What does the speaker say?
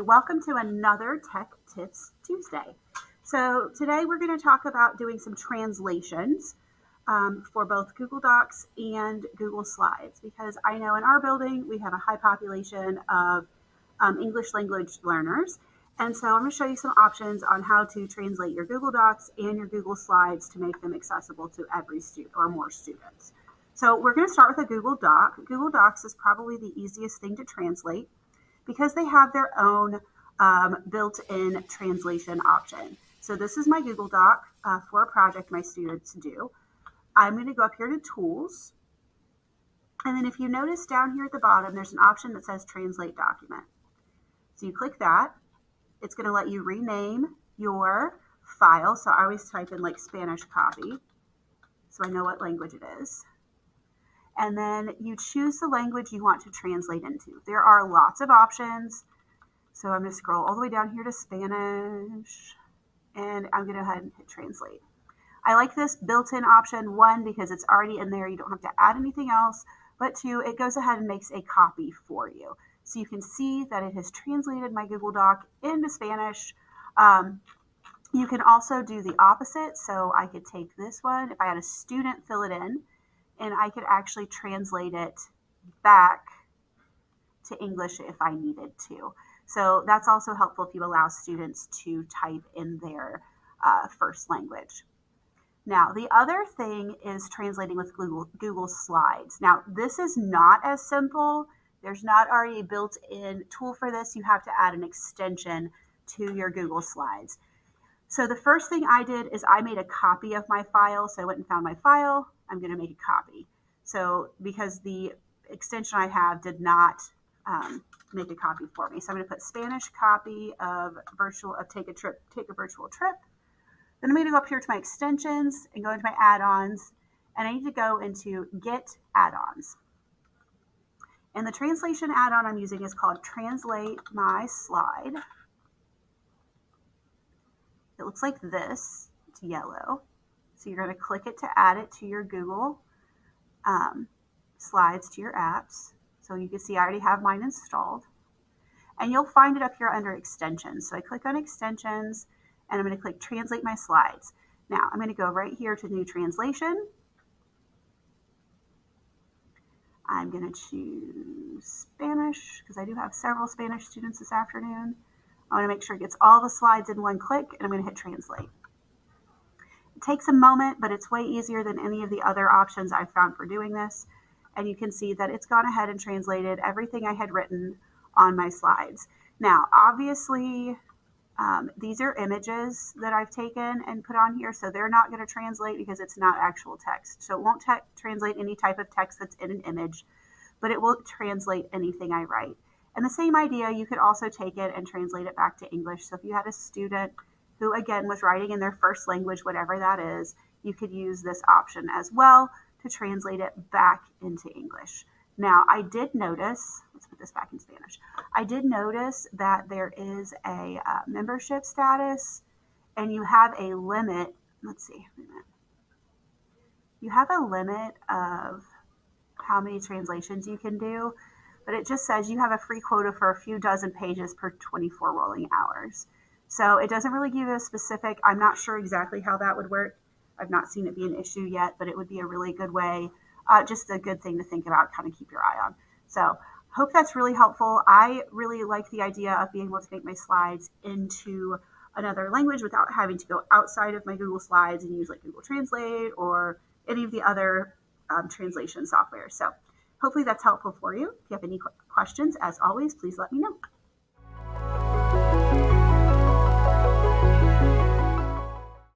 welcome to another Tech Tips Tuesday. So today we're going to talk about doing some translations for both Google Docs and Google Slides, because I know in our building we have a high population of English language learners. And so I'm going to show you some options on how to translate your Google Docs and your Google Slides to make them accessible to every student or more students. So we're going to start with a Google Doc. Google Docs is probably the easiest thing to translate because they have their own built-in translation option. So this is my Google Doc for a project my students do. I'm going to go up here to Tools. And then if you notice down here at the bottom, there's an option that says Translate Document. So you click that. It's going to let you rename your file. So I always type in like Spanish copy, so I know what language it is. And then you choose the language you want to translate into. There are lots of options. So I'm going to scroll all the way down here to Spanish, and I'm going to go ahead and hit translate. I like this built-in option, one, because it's already in there. You don't have to add anything else, but two, it goes ahead and makes a copy for you. So you can see that it has translated my Google Doc into Spanish. You can also do the opposite. So I could take this one, if I had a student fill it in, and I could actually translate it back to English if I needed to. So that's also helpful if you allow students to type in their first language. Now, the other thing is translating with Google Slides. Now, this is not as simple. There's not already a built-in tool for this. You have to add an extension to your Google Slides. So the first thing I did is I made a copy of my file. So I went and found my file. I'm going to make a copy. So because the extension I have did not make a copy for me. So I'm going to put Spanish copy of take a virtual trip. Then I'm going to go up here to my extensions and go into my add-ons, and I need to go into Get Add-ons. And the translation add-on I'm using is called Translate My Slide. It looks like this. It's yellow. So you're going to click it to add it to your Google Slides, to your apps. So you can see I already have mine installed. And you'll find it up here under Extensions. So I click on Extensions, and I'm going to click Translate My Slides. Now I'm going to go right here to New Translation. I'm going to choose Spanish because I do have several Spanish students this afternoon. I want to make sure it gets all the slides in one click, and I'm going to hit Translate. It takes a moment, but it's way easier than any of the other options I've found for doing this. And you can see that it's gone ahead and translated everything I had written on my slides. Now, obviously, these are images that I've taken and put on here, so they're not going to translate because it's not actual text. So it won't translate any type of text that's in an image, but it will translate anything I write. And the same idea, you could also take it and translate it back to English. So if you had a student who, again, was writing in their first language, whatever that is, you could use this option as well to translate it back into English. Now, I did notice, let's put this back in Spanish. I did notice that there is a membership status, and you have a limit. Let's see, wait a minute. You have a limit of how many translations you can do, but it just says you have a free quota for a few dozen pages per 24 rolling hours. So it doesn't really give you a specific. I'm not sure exactly how that would work. I've not seen it be an issue yet, but it would be a really good way, just a good thing to think about, kind of keep your eye on. So hope that's really helpful. I really like the idea of being able to make my slides into another language without having to go outside of my Google Slides and use like Google Translate or any of the other translation software. So hopefully that's helpful for you. If you have any questions, as always, please let me know.